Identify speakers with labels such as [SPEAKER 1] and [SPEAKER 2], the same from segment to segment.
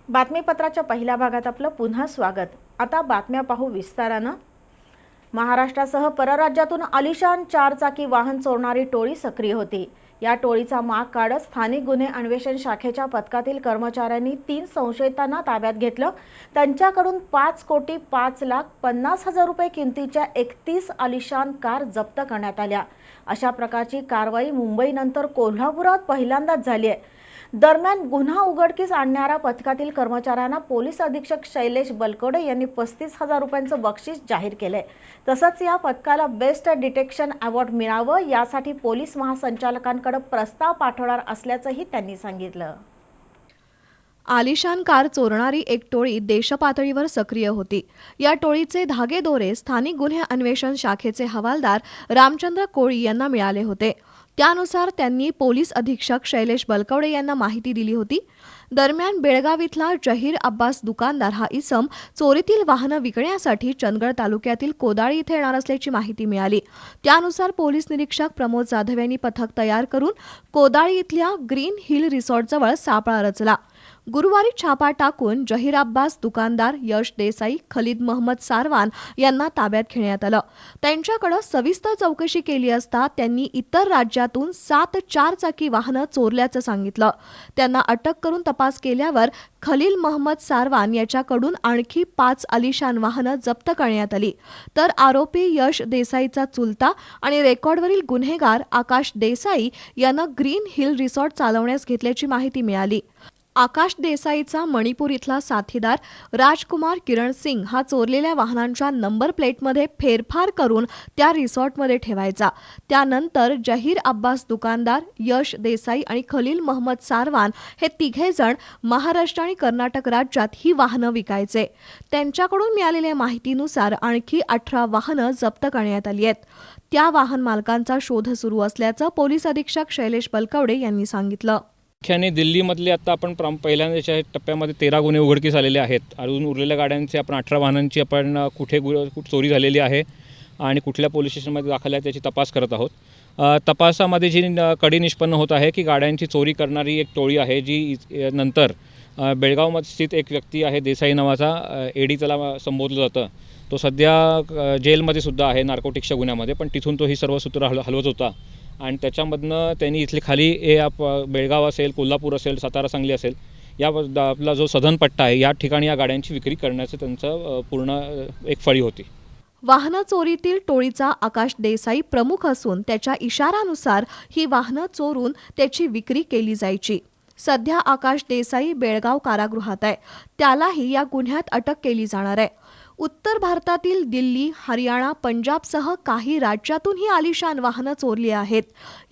[SPEAKER 1] बातमीपत्राच्या पहिल्या भागात आपलं पुन्हा स्वागत। आता बातम्या पाहू विस्तारानं। महाराष्ट्रासह परराज्यातून आलिशान चारचाकी वाहन चोरणारी टोळी सक्रिय होती। या टोळीचा माग काढत स्थानिक गुन्हे अन्वेषण शाखेच्या पथकातील कर्मचाऱ्यांनी 3 संशयितांना ताब्यात घेतलं। त्यांच्याकडून 5,05,50,000 रुपये किमतीच्या 31 आलिशान कार जप्त करण्यात आल्या। अशा प्रकारची कारवाई मुंबईनंतर कोल्हापुरात पहिल्यांदाच झाली आहे। दरम्यान गुन्हा उघडकीस आणणाऱ्या पथकातील कर्मचाऱ्यांना पोलीस अधीक्षक शैलेश बलकवडे यांनी 35,000 रुपयांचं बक्षीस जाहीर केले। तसंच या पथकाला बेस्ट डिटेक्शन अवॉर्ड मिळावं यासाठी पोलीस महासंचालकांकडे प्रस्ताव पाठवणार असल्याचंही त्यांनी सांगितलं।
[SPEAKER 2] आलिशान कार चोरणारी एक टोळी देशपातळीवर सक्रिय होती। या टोळीचे धागेदोरे स्थानिक गुन्हे अन्वेषण शाखेचे हवालदार रामचंद्र कोळी यांना मिळाले होते। त्यानुसार त्यांनी पोलीस अधीक्षक शैलेश बलकवडे यांना माहिती दिली होती। दरम्यान बेळगाव इथला जहीर अब्बास दुकानदार हा इसम चोरीतील वाहनं विकण्यासाठी चंदगड तालुक्यातील कोदाळी इथे येणार असल्याची माहिती मिळाली। त्यानुसार पोलीस निरीक्षक प्रमोद जाधव यांनी पथक तयार करून कोदाळी इथल्या ग्रीन हिल रिसॉर्टजवळ सापळा रचला। गुरुवारी छापा टाकून जहीर अब्बास दुकानदार, यश देसाई, खलीद महम्मद सारवान यांना ताब्यात घेण्यात आलं। त्यांच्याकडे सविस्तर चौकशी केली असता त्यांनी इतर राज्यातून 7 चारचाकी वाहनं चोरल्याचं सांगितलं। त्यांना अटक करून तपास केल्यावर खलील महम्मद सारवान याच्याकडून आणखी 5 आलिशान वाहनं जप्त करण्यात आली। तर आरोपी यश देसाईचा चुलता आणि रेकॉर्डवरील गुन्हेगार आकाश देसाई यांना ग्रीन हिल रिसॉर्ट चालवण्यास घेतल्याची माहिती मिळाली। आकाश देसाईचा मणिपूर इथला साथीदार राजकुमार किरण सिंग हा चोरलेल्या वाहनांच्या नंबर प्लेटमध्ये फेरफार करून त्या रिसॉर्टमध्ये ठेवायचा। त्यानंतर जहीर अब्बास दुकानदार, यश देसाई आणि खलील महम्मद सारवान हे तिघेजण महाराष्ट्र आणि कर्नाटक राज्यात ही वाहनं विकायचे। त्यांच्याकडून मिळालेल्या माहितीनुसार आणखी 18 वाहनं जप्त करण्यात आली आहेत। त्या वाहन मालकांचा शोध सुरू असल्याचं पोलीस अधीक्षक शैलेश बलकवडे यांनी सांगितलं।
[SPEAKER 3] मुख्याने दिल्लीमधले आता आपण पहिल्यांदाच्या टप्प्यामध्ये 13 गुन्हे उघडकीस आलेले आहेत। अजून उरलेल्या गाड्यांचे आपण 18 वाहनांची आपण कुठे चोरी झालेली आहे आणि कुठल्या पोलीस स्टेशनमध्ये दाखल आहे त्याची तपास करत आहोत। तपासामध्ये जी कडी निष्पन्न होत आहे की गाड्यांची चोरी करणारी एक टोळी आहे जी नंतर बेळगावमध्ये स्थित एक व्यक्ती आहे देसाई नावाचा, एडी त्याला संबोधलं जातं। तो सध्या जेलमध्ये सुद्धा आहे नार्कोटिक्सच्या गुन्ह्यामध्ये, पण तिथून तो ही सर्व सूत्र हलवत होता आणि त्याच्यामधनं त्यांनी इथली खाली बेळगाव असेल, कोल्हापूर असेल, सातारा सांगली असेल या आपला जो सधन पट्टा आहे या ठिकाणी या गाड्यांची विक्री करण्याचं त्यांचं पूर्ण एक फळी होती।
[SPEAKER 2] वाहन चोरीतील टोळीचा आकाश देसाई प्रमुख असून त्याच्या इशारानुसार ही वाहनं चोरून त्याची विक्री केली जायची। सध्या आकाश देसाई बेळगाव कारागृहात आहे। त्यालाही या गुन्ह्यात अटक केली जाणार आहे। उत्तर भारतातील दिल्ली, हरियाणा, पंजाबसह काही राज्यातून ही आलिशान वाहनं चोरली आहेत।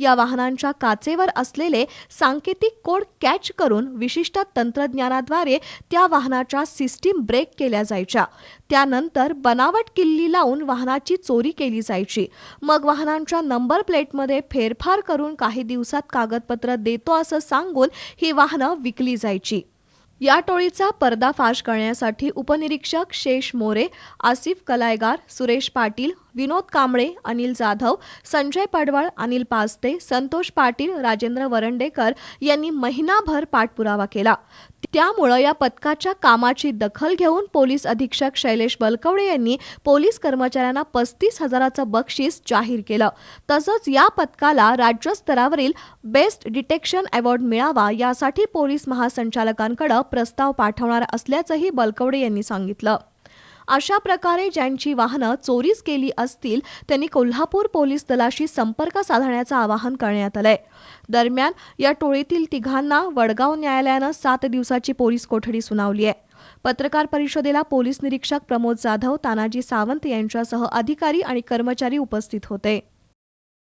[SPEAKER 2] या वाहनांच्या काचेवर असलेले सांकेतिक कोड कॅच करून विशिष्ट तंत्रज्ञानाद्वारे त्या वाहनाच्या सिस्टीम ब्रेक केल्या जायच्या। त्यानंतर बनावट किल्ली लावून वाहनाची चोरी केली जायची। मग वाहनांच्या नंबर प्लेटमध्ये फेरफार करून काही दिवसात कागदपत्र देतो असं सांगून ही वाहनं विकली जायची। या टोळीचा पर्दाफाश करण्यासाठी उपनिरीक्षक शेष मोरे, आसिफ कलायगार, सुरेश पाटील, विनोद कांबळे, अनिल जाधव, संजय पडवळ, अनिल पास्ते, संतोष पाटील, राजेंद्र वरंडेकर यांनी महिनाभर पाठपुरावा केला। त्यामुळे या पथकाच्या कामाची दखल घेऊन पोलीस अधीक्षक शैलेश बलकवडे यांनी पोलीस कर्मचाऱ्यांना 35,000चं बक्षीस जाहीर केलं। तसंच या पथकाला राज्यस्तरावरील बेस्ट डिटेक्शन अवॉर्ड मिळावा यासाठी पोलीस महासंचालकांकडे प्रस्ताव पाठवणार असल्याचंही बलकवडे यांनी सांगितलं। अशा प्रकारे ज्यांची वाहनं चोरीस केली असतील त्यांनी कोल्हापूर पोलीस दलाशी संपर्क साधण्याचं आवाहन करण्यात आलंय। दरम्यान या टोळीतील तिघांना वडगाव न्यायालयानं 7 दिवसाची पोलीस कोठडी सुनावली आहे। पत्रकार परिषदेला पोलीस निरीक्षक प्रमोद जाधव, तानाजी सावंत यांच्यासह अधिकारी आणि कर्मचारी उपस्थित होते।